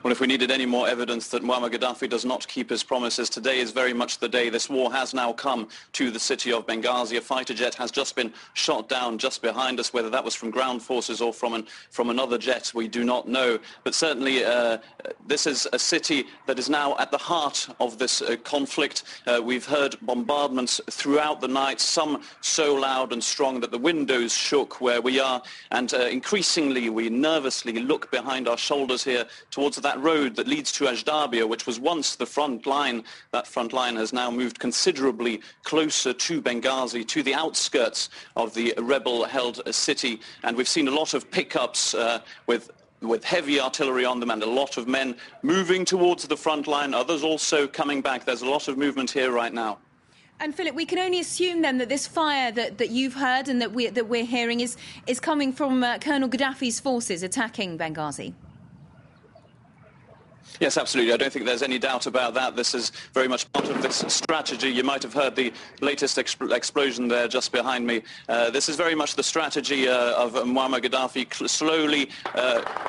Well, if we needed any more evidence that Muammar Gaddafi does not keep his promises, today is very much the day. This war has now come to the city of Benghazi. A fighter jet has just been shot down just behind us. Whether that was from ground forces or from another jet, we do not know. But certainly this is a city that is now at the heart of this conflict. We've heard bombardments throughout the night, some so loud and strong that the windows shook where we are. And increasingly we nervously look behind our shoulders here towards that road that leads to Ajdabia, which was once the front line. That front line has now moved considerably closer to Benghazi, to the outskirts of the rebel-held city. And we've seen a lot of pickups with heavy artillery on them and a lot of men moving towards the front line, others also coming back. There's a lot of movement here right now. And Philip, we can only assume then that this fire that you've heard and that we're hearing is coming from Colonel Gaddafi's forces attacking Benghazi. Yes, absolutely. I don't think there's any doubt about that. This is very much part of this strategy. You might have heard the latest explosion there just behind me. This is very much the strategy of Muammar Gaddafi, slowly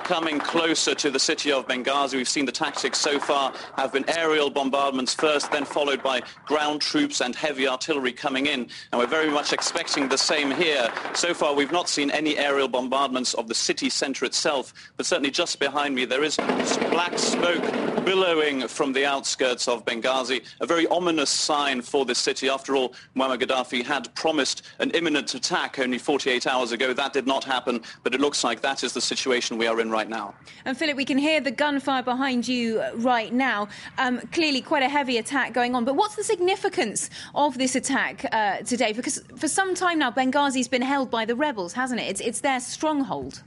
coming closer to the city of Benghazi. We've seen the tactics so far have been aerial bombardments first, then followed by ground troops and heavy artillery coming in. And we're very much expecting the same here. So far, we've not seen any aerial bombardments of the city centre itself, but certainly just behind me there is black smoke billowing from the outskirts of Benghazi, a very ominous sign for this city. After all, Muammar Gaddafi had promised an imminent attack only 48 hours ago. That did not happen, but it looks like that is the situation we are in right now. And Philip, we can hear the gunfire behind you right now. Clearly quite a heavy attack going on. But what's the significance of this attack today? Because for some time now, Benghazi's been held by the rebels, hasn't it? It's their stronghold.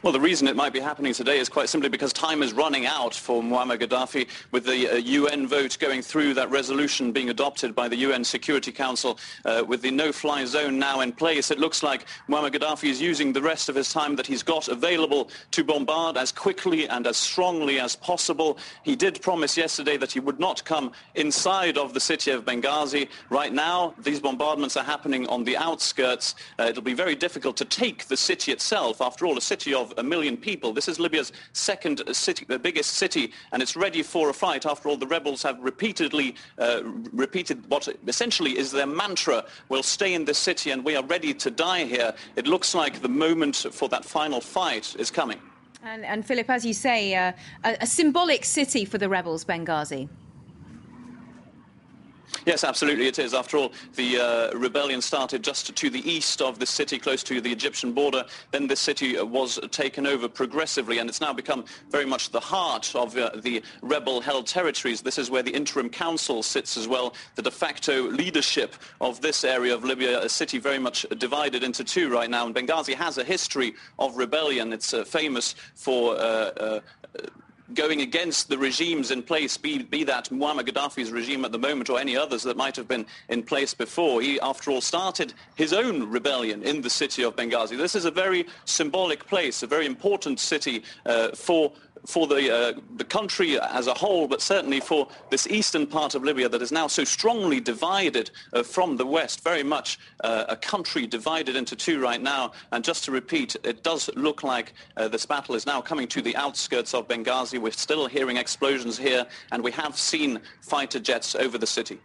Well, the reason it might be happening today is quite simply because time is running out for Muammar Gaddafi. With the UN vote going through, that resolution being adopted by the UN Security Council, with the no-fly zone now in place, it looks like Muammar Gaddafi is using the rest of his time that he's got available to bombard as quickly and as strongly as possible. He did promise yesterday that he would not come inside of the city of Benghazi. Right now, these bombardments are happening on the outskirts. It'll be very difficult to take the city itself. After all, a city of 1 million people. This is Libya's second city, the biggest city, and it's ready for a fight. After all, the rebels have repeatedly repeated what essentially is their mantra: we'll stay in this city and we are ready to die here. It looks like the moment for that final fight is coming. And Philip, as you say, a symbolic city for the rebels, Benghazi. Yes, absolutely it is. After all, the rebellion started just to the east of the city, close to the Egyptian border. Then this city was taken over progressively, and it's now become very much the heart of the rebel-held territories. This is where the interim council sits as well, the de facto leadership of this area of Libya, a city very much divided into two right now. And Benghazi has a history of rebellion. It's famous for going against the regimes in place, be that Muammar Gaddafi's regime at the moment or any others that might have been in place before. He, after all, started his own rebellion in the city of Benghazi. This is a very symbolic place, a very important city for the country as a whole, but certainly for this eastern part of Libya that is now so strongly divided from the west, very much a country divided into two right now. And just to repeat, it does look like this battle is now coming to the outskirts of Benghazi. We're still hearing explosions here, and we have seen fighter jets over the city.